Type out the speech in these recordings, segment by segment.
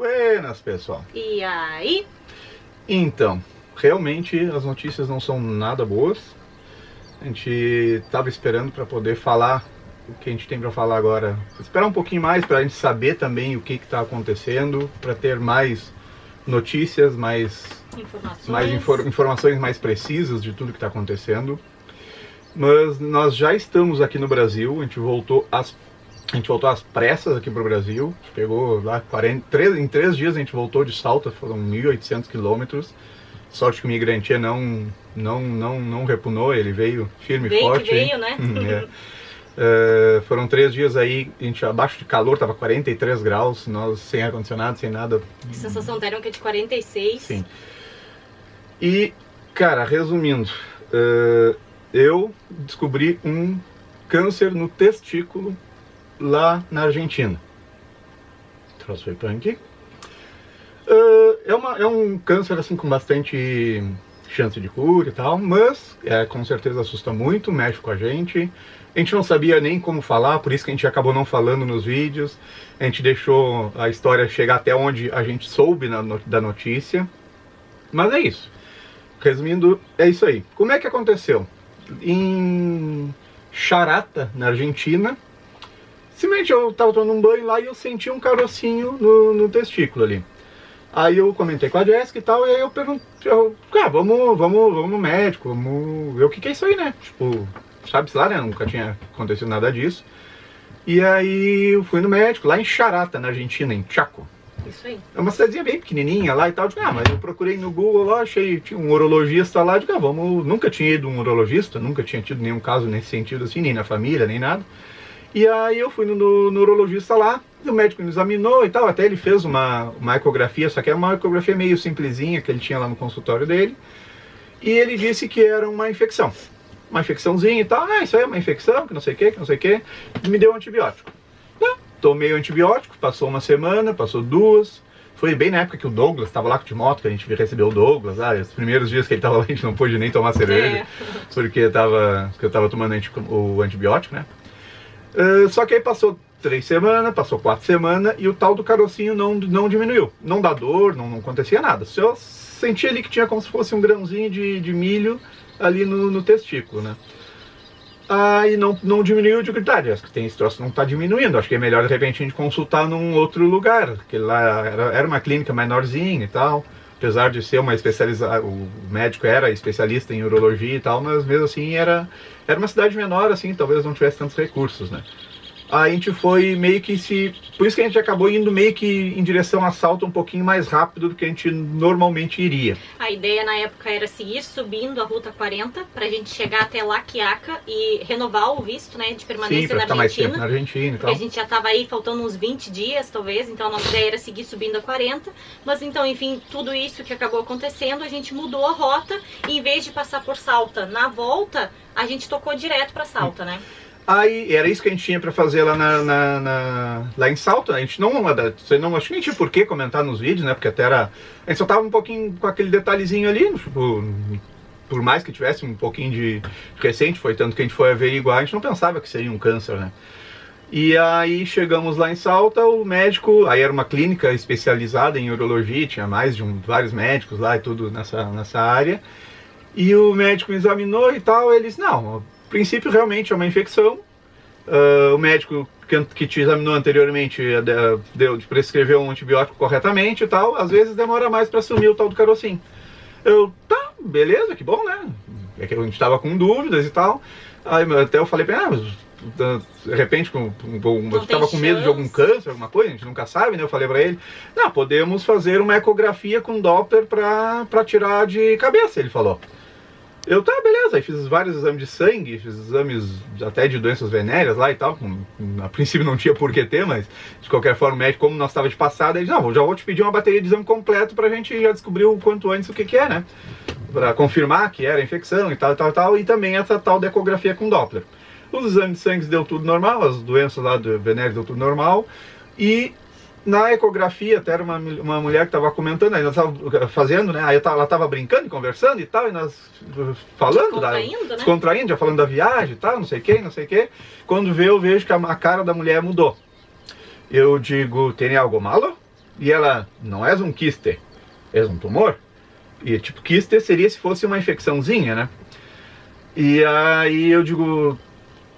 Buenas, pessoal. E aí? Então, realmente as notícias não são nada boas. A gente estava esperando para poder falar o que a gente tem para falar agora. Esperar um pouquinho mais para a gente saber também o que está acontecendo, para ter mais notícias, informações mais precisas de tudo que está acontecendo. Mas nós já estamos aqui no Brasil, a gente voltou às pressas aqui para o Brasil. A gente pegou lá em 3 dias a gente voltou de Salta, foram 1.800 quilômetros. Sorte que o imigrante não repunou, ele veio firme e forte. Veio, né? Foram 3 dias aí, a gente abaixo de calor, tava 43 graus, nós sem ar-condicionado, sem nada. A sensação térmica é de 46. Sim. E, cara, resumindo, eu descobri um câncer no testículo lá na Argentina. Trouxe foi punk. É um câncer assim com bastante chance de cura e tal, mas com certeza assusta muito, mexe com a gente. A gente não sabia nem como falar, por isso que a gente acabou não falando nos vídeos. A gente deixou a história chegar até onde a gente soube da notícia. Mas é isso. Resumindo, é isso aí. Como é que aconteceu? Em Charata, na Argentina, simplesmente eu tava tomando um banho lá e eu senti um carocinho no testículo ali. Aí eu comentei com a Jéssica e tal, e aí eu perguntei, vamos no médico, vamos ver o que é isso aí, né? Tipo, sabe-se lá, né? Nunca tinha acontecido nada disso. E aí eu fui no médico, lá em Charata, na Argentina, em Chaco. Isso aí. É uma cidadezinha bem pequenininha lá e tal. Digo, mas eu procurei no Google lá, achei, tinha um urologista lá. Digo, nunca tinha ido um urologista, nunca tinha tido nenhum caso nesse sentido assim, nem na família, nem nada. E aí eu fui no urologista lá, o médico me examinou e tal, até ele fez uma ecografia, só que era uma ecografia meio simplesinha que ele tinha lá no consultório dele. E ele disse que era uma infecção. Uma infecçãozinha e tal, isso aí é uma infecção, que não sei o que, e me deu um antibiótico. Tomei o antibiótico, passou uma semana, passou 2. Foi bem na época que o Douglas estava lá de moto, que a gente recebeu o Douglas. Os primeiros dias que ele estava lá, a gente não pôde nem tomar cerveja, porque eu tava tomando o antibiótico, né? Só que aí passou 3 semanas, passou 4 semanas, e o tal do carocinho não diminuiu. Não dá dor, não acontecia nada. Só senti ali que tinha como se fosse um grãozinho de milho ali no testículo, né? Aí não diminuiu, eu digo, acho que esse troço não está diminuindo, acho que é melhor de repente a gente consultar num outro lugar, que lá era uma clínica menorzinha e tal, apesar de ser uma especializada, o médico era especialista em urologia e tal, mas mesmo assim era uma cidade menor, assim, talvez não tivesse tantos recursos, né? Aí a gente foi meio que por isso que a gente acabou indo meio que em direção a Salta um pouquinho mais rápido do que a gente normalmente iria. A ideia na época era seguir subindo a Ruta 40 pra gente chegar até La Quiaca e renovar o visto, né, de permanência na Argentina. Mais tempo na Argentina e tal. Porque a gente já tava aí faltando uns 20 dias, talvez, então a nossa ideia era seguir subindo a 40. Mas então, enfim, tudo isso que acabou acontecendo, a gente mudou a rota e em vez de passar por Salta na volta, a gente tocou direto pra Salta, né? Aí era isso que a gente tinha para fazer lá lá em Salta. A gente não acho que nem tinha por que comentar nos vídeos, né? Porque até a gente só tava um pouquinho com aquele detalhezinho ali, tipo, por mais que tivesse um pouquinho de recente, foi tanto que a gente foi averiguar, a gente não pensava que seria um câncer, né? E aí chegamos lá em Salta, o médico, aí era uma clínica especializada em urologia, tinha mais de vários médicos lá e tudo nessa área. E o médico me examinou e tal, ele disse, não, a princípio realmente é uma infecção. O médico que te examinou anteriormente prescreveu um antibiótico corretamente e tal, às vezes demora mais para assumir o tal do carocinho. Tá, beleza, que bom, né? É que a gente estava com dúvidas e tal. Aí até eu falei para ele, de repente eu estava com medo de algum câncer, alguma coisa, a gente nunca sabe, né? Eu falei para ele, não, podemos fazer uma ecografia com Doppler para tirar de cabeça, ele falou. Tá, beleza, aí fiz vários exames de sangue, fiz exames até de doenças venéreas lá e tal, a princípio não tinha por que ter, mas de qualquer forma o médico, como nós estávamos de passada, ele disse, não, já vou te pedir uma bateria de exame completo pra gente já descobrir o quanto antes o que é, né? Pra confirmar que era infecção e tal, e também essa tal da ecografia com Doppler. Os exames de sangue deu tudo normal, as doenças lá venéreas deu tudo normal, e na ecografia, até era uma mulher que estava comentando, aí nós estávamos fazendo, né? Aí ela estava brincando e conversando e tal, e nós falando, descontraindo, já falando da viagem e tal, não sei o que. Quando eu vejo que a cara da mulher mudou. Eu digo, tem algo malo? E ela, não é um quiste, é um tumor. E tipo, quiste seria se fosse uma infecçãozinha, né? E aí eu digo,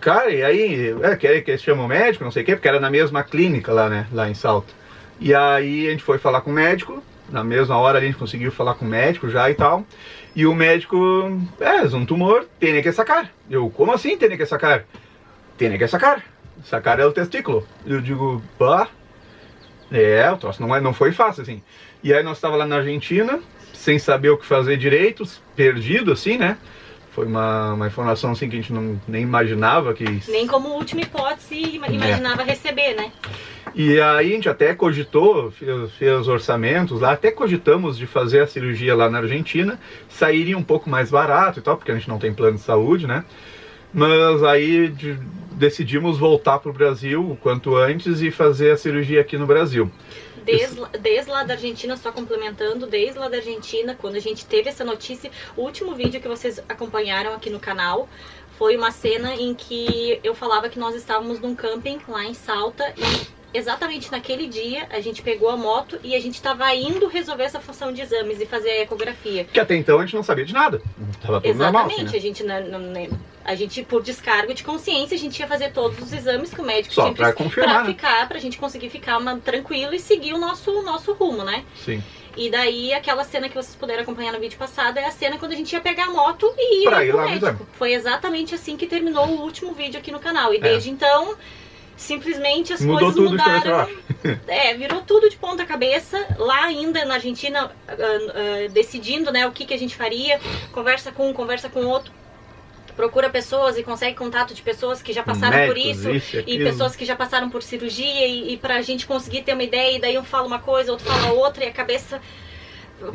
cara, e aí, quer que chama o médico, não sei o quê, porque era na mesma clínica lá, né, lá em Salto. E aí a gente foi falar com o médico, na mesma hora a gente conseguiu falar com o médico já e tal. E o médico, é um tumor, tem que sacar. Eu, como assim tem que sacar? Tem que sacar. Sacar é o testículo. Eu digo, pá, o troço não foi fácil, assim. E aí nós estávamos lá na Argentina, sem saber o que fazer direito, perdido, assim, né? Foi uma informação, assim, que a gente nem imaginava que... Nem como última hipótese imaginava receber, né? E aí a gente até cogitou, fez orçamentos lá, até cogitamos de fazer a cirurgia lá na Argentina, sairia um pouco mais barato e tal, porque a gente não tem plano de saúde, né? Mas aí decidimos voltar para o Brasil o quanto antes e fazer a cirurgia aqui no Brasil. Desde lá da Argentina, só complementando, desde lá da Argentina, quando a gente teve essa notícia, o último vídeo que vocês acompanharam aqui no canal foi uma cena em que eu falava que nós estávamos num camping lá em Salta e exatamente naquele dia a gente pegou a moto e a gente estava indo resolver essa função de exames e fazer a ecografia. Que até então a gente não sabia de nada, estava tudo normal. Exatamente, né? A gente, por descargo de consciência, a gente ia fazer todos os exames que o médico só tinha para confirmar, pra gente conseguir ficar tranquilo e seguir o nosso rumo, né? Sim. E daí, aquela cena que vocês puderam acompanhar no vídeo passado é a cena quando a gente ia pegar a moto e pra ir ir pro lá médico. Foi exatamente assim que terminou o último vídeo aqui no canal. E desde então, simplesmente as coisas mudaram. Virou tudo de ponta cabeça. Lá ainda na Argentina, decidindo, né, o que a gente faria. Conversa com um, conversa com outro. Procura pessoas e consegue contato de pessoas que já passaram médicos, por isso e pessoas que já passaram por cirurgia e pra gente conseguir ter uma ideia, e daí um fala uma coisa, outro fala outra, e a cabeça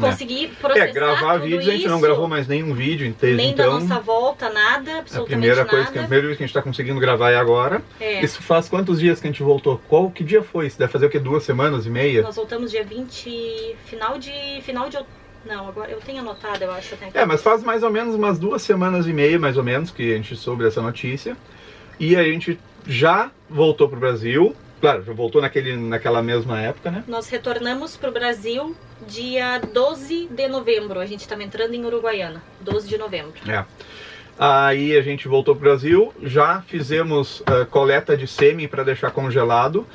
conseguir processar gravar tudo vídeos, a gente não gravou mais nenhum vídeo inteiro, nem então, da nossa volta, nada, absolutamente a nada. primeira vez que a gente tá conseguindo gravar é agora. Isso faz quantos dias que a gente voltou? Que dia foi isso? Deve fazer o quê? 2 semanas e meia? Nós voltamos dia 20, final de não, agora eu tenho anotado, eu acho. Mas faz mais ou menos umas 2 semanas e meia, mais ou menos, que a gente soube essa notícia. E a gente já voltou pro Brasil. Claro, já voltou naquela mesma época, né? Nós retornamos pro Brasil dia 12 de novembro. A gente estava entrando em Uruguaiana, 12 de novembro. Aí a gente voltou pro Brasil, já fizemos coleta de sêmen para deixar congelado.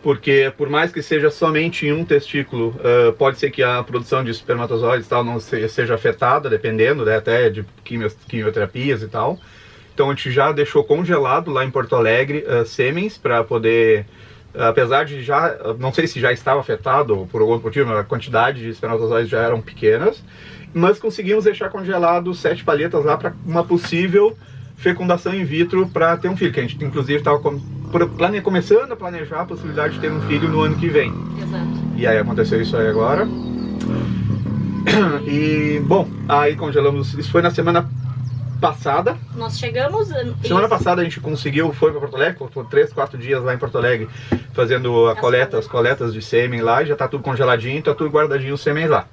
Porque por mais que seja somente em um testículo, pode ser que a produção de espermatozoides e tal não seja afetada, dependendo, né, até de quimioterapias e tal. Então a gente já deixou congelado lá em Porto Alegre sêmens para poder, apesar de já, não sei se já estava afetado ou por algum motivo, a quantidade de espermatozoides já eram pequenas, mas conseguimos deixar congelado 7 palhetas lá para uma possível fecundação in vitro para ter um filho, que a gente inclusive estava começando a planejar a possibilidade de ter um filho no ano que vem. Exato. E aí aconteceu isso aí agora. E, bom, aí congelamos, isso foi na semana passada. Nós chegamos... Semana passada a gente conseguiu, foi para Porto Alegre, ficou 3, 4 dias lá em Porto Alegre, fazendo as coletas de sêmen lá, e já tá tudo congeladinho, tá tudo guardadinho os sêmens lá.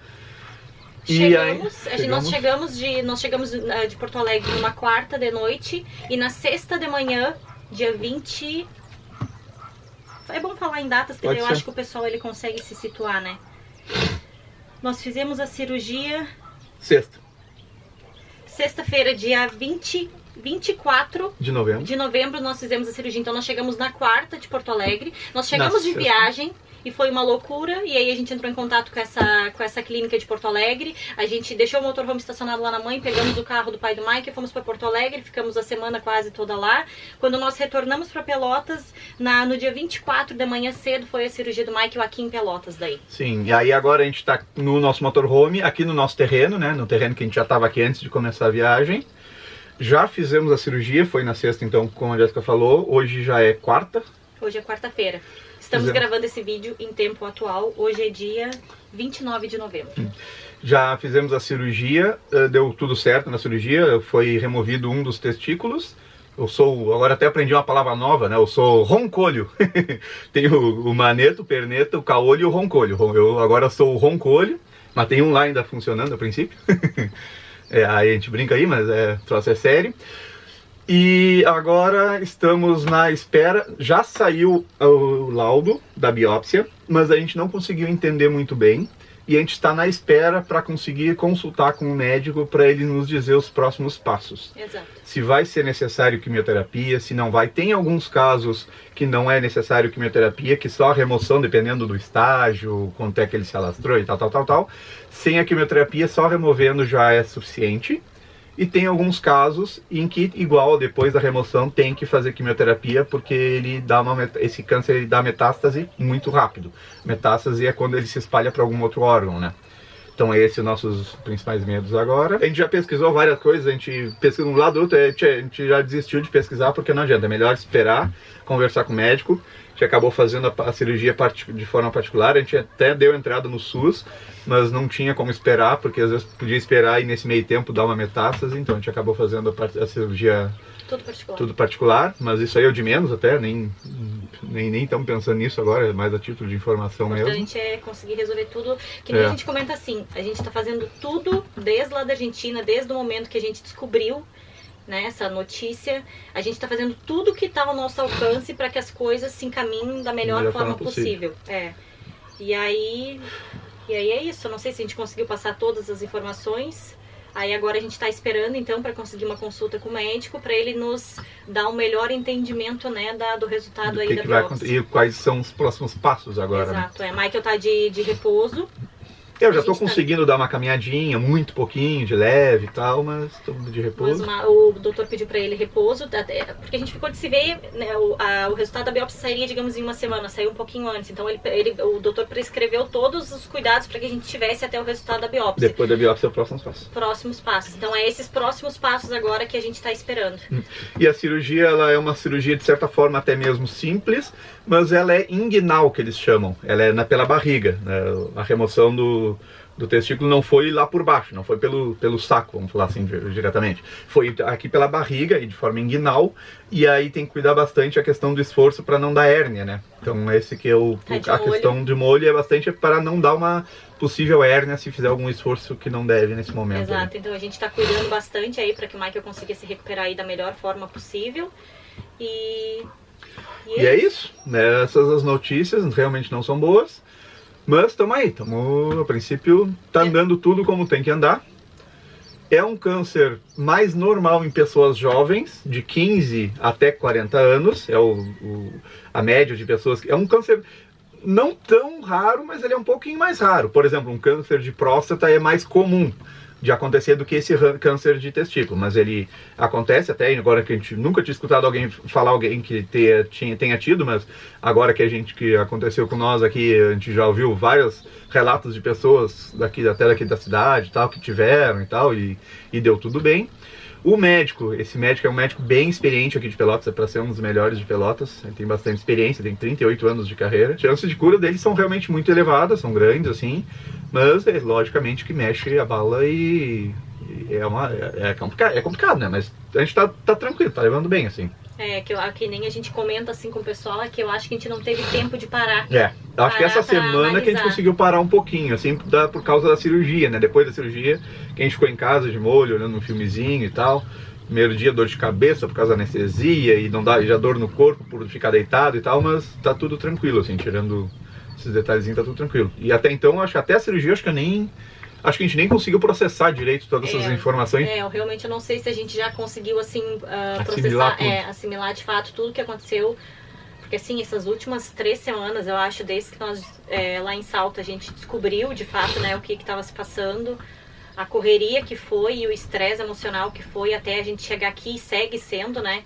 Nós chegamos de Porto Alegre numa quarta de noite e na sexta de manhã, dia 20... É bom falar em datas, porque eu acho que o pessoal ele consegue se situar, né? Nós fizemos a cirurgia... Sexta-feira, dia 24 de novembro, nós fizemos a cirurgia. Então nós chegamos na quarta de Porto Alegre. Nós chegamos de viagem e foi uma loucura. E aí a gente entrou em contato com essa clínica de Porto Alegre. A gente deixou o motorhome estacionado lá na mãe, pegamos o carro do pai do Mike e fomos para Porto Alegre. Ficamos a semana quase toda lá. Quando nós retornamos para Pelotas, no dia 24 da manhã cedo, foi a cirurgia do Mike aqui em Pelotas daí. Sim, e aí agora a gente está no nosso motorhome, aqui no nosso terreno, né? No terreno que a gente já estava aqui antes de começar a viagem. Já fizemos a cirurgia, foi na sexta então, como a Jéssica falou. Hoje já é quarta. Hoje é quarta-feira. Estamos gravando esse vídeo em tempo atual. Hoje é dia 29 de novembro. Já fizemos a cirurgia, deu tudo certo na cirurgia, foi removido um dos testículos. Agora até aprendi uma palavra nova, né? Eu sou roncolho. Tem o maneto, o perneta, o caolho e o roncolho. Eu agora sou o roncolho, mas tem um lá ainda funcionando a princípio. Aí a gente brinca aí, mas o troço é sério. E agora estamos na espera, já saiu o laudo da biópsia, mas a gente não conseguiu entender muito bem. E a gente está na espera para conseguir consultar com o médico para ele nos dizer os próximos passos. Exato. Se vai ser necessário quimioterapia, se não vai. Tem alguns casos que não é necessário quimioterapia, que só a remoção, dependendo do estágio, quanto é que ele se alastrou e tal. Sem a quimioterapia, só removendo já é suficiente. E tem alguns casos em que, igual depois da remoção, tem que fazer quimioterapia porque ele dá esse câncer ele dá metástase muito rápido. Metástase é quando ele se espalha para algum outro órgão, né? Então esses são nossos principais medos agora. A gente já pesquisou várias coisas, a gente pesquisou um lado do outro, a gente já desistiu de pesquisar porque não adianta, é melhor esperar, conversar com o médico. A gente acabou fazendo a cirurgia de forma particular, a gente até deu entrada no SUS, mas não tinha como esperar, porque às vezes podia esperar e nesse meio tempo dar uma metástase, então a gente acabou fazendo a cirurgia tudo particular, mas isso aí é o de menos até, nem estamos pensando nisso agora, é mais a título de informação mesmo. O importante é conseguir resolver tudo, que nem a gente comenta assim, a gente está fazendo tudo desde lá da Argentina, desde o momento que a gente descobriu, né, essa notícia, a gente está fazendo tudo que está ao nosso alcance para que as coisas se encaminhem da melhor forma possível. E aí é isso, eu não sei se a gente conseguiu passar todas as informações. Aí agora a gente está esperando então para conseguir uma consulta com o médico para ele nos dar um melhor entendimento, né, do resultado aí da biópsia. E quais são os próximos passos agora. Exato, Michael tá de repouso. Eu já estou conseguindo dar uma caminhadinha, muito pouquinho, de leve e tal, mas estou de repouso. Mas o doutor pediu para ele repouso, porque a gente ficou de se ver, né, o resultado da biópsia sairia, digamos, em uma semana, saiu um pouquinho antes. Então o doutor prescreveu todos os cuidados para que a gente tivesse até o resultado da biópsia. Depois da biópsia, os próximos passos. Próximos passos. Então é esses próximos passos agora que a gente está esperando. E a cirurgia, ela é uma cirurgia de certa forma até mesmo simples, mas ela é inguinal, que eles chamam. Ela é pela barriga, né? A remoção do testículo não foi lá por baixo, não foi pelo saco, vamos falar assim diretamente. Foi aqui pela barriga e de forma inguinal, e aí tem que cuidar bastante a questão do esforço para não dar hérnia, né? Então esse que é a questão de molho é bastante para não dar uma possível hérnia se fizer algum esforço que não deve nesse momento. Exato, então a gente está cuidando bastante aí para que o Michael consiga se recuperar aí da melhor forma possível. E é isso, né? Essas as notícias realmente não são boas, mas estamos aí, a princípio tá andando tudo como tem que andar. É um câncer mais normal em pessoas jovens, de 15 até 40 anos, é a média de pessoas. É um câncer não tão raro, mas ele é um pouquinho mais raro. Por exemplo, um câncer de próstata é mais comum de acontecer do que esse câncer de testículo, mas ele acontece até agora, que a gente nunca tinha escutado alguém que tenha tido, mas agora que aconteceu com nós aqui, a gente já ouviu vários relatos de pessoas até daqui da cidade, tal, que tiveram e tal, e deu tudo bem. Esse médico é um médico bem experiente aqui de Pelotas, é para ser um dos melhores de Pelotas, ele tem bastante experiência, tem 38 anos de carreira. As chances de cura dele são realmente muito elevadas, são grandes assim, mas logicamente que mexe a bala e é complicado, né? Mas a gente tá tranquilo, tá levando bem assim. Que nem a gente comenta assim com o pessoal, é que eu acho que a gente não teve tempo de parar. Acho que essa semana que a gente conseguiu parar um pouquinho, assim, por causa da cirurgia, né? Depois da cirurgia, que a gente ficou em casa de molho, olhando um filmezinho e tal. Primeiro dia dor de cabeça por causa da anestesia e já dor no corpo por ficar deitado e tal, mas tá tudo tranquilo, assim, tirando esses detalhezinhos, tá tudo tranquilo. E até então, acho que até a cirurgia, acho que a gente nem conseguiu processar direito todas essas informações. Eu realmente não sei se a gente já conseguiu, assim, processar, assimilar de fato tudo que aconteceu. Porque, assim, essas últimas 3 semanas, eu acho, desde que nós, lá em Salto, a gente descobriu, de fato, né, o que estava se passando, a correria que foi e o estresse emocional que foi até a gente chegar aqui e segue sendo, né?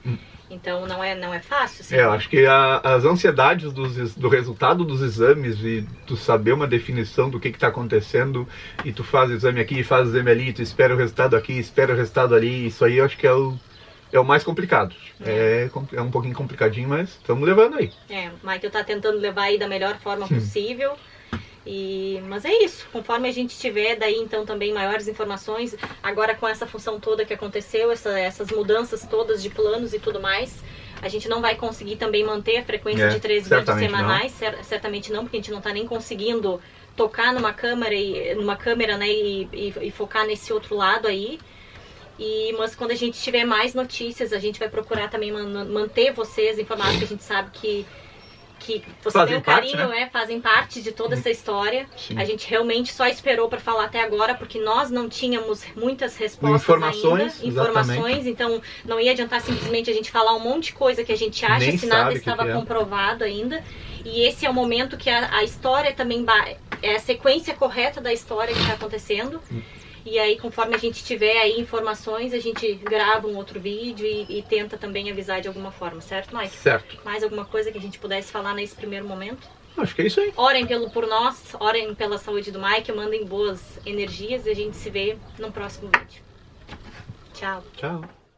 Então não é fácil. Assim, eu acho que as ansiedades do resultado dos exames e tu saber uma definição do que está acontecendo e tu faz o exame aqui, faz o exame ali, tu espera o resultado aqui, espera o resultado ali, isso aí eu acho que é o mais complicado. É um pouquinho complicadinho, mas estamos levando aí. O Michael tá tentando levar aí da melhor forma possível. Mas é isso, conforme a gente tiver daí então também maiores informações, agora com essa função toda que aconteceu, essas mudanças todas de planos e tudo mais, a gente não vai conseguir também manter a frequência de 3 vídeos semanais, certamente não, porque a gente não está nem conseguindo tocar numa câmera, né, e focar nesse outro lado aí. Mas quando a gente tiver mais notícias, a gente vai procurar também manter vocês informados, que a gente sabe que vocês têm um carinho, né? Fazem parte de toda essa história. Sim. A gente realmente só esperou para falar até agora, porque nós não tínhamos muitas respostas informações, então não ia adiantar simplesmente a gente falar um monte de coisa que a gente acha, nem se nada estava comprovado ainda. E esse é o momento que a história também é a sequência correta da história que está acontecendo. E aí, conforme a gente tiver aí informações, a gente grava um outro vídeo e tenta também avisar de alguma forma, certo, Mike? Certo. Mais alguma coisa que a gente pudesse falar nesse primeiro momento? Acho que é isso aí. Orem por nós, orem pela saúde do Mike, mandem boas energias e a gente se vê no próximo vídeo. Tchau. Tchau.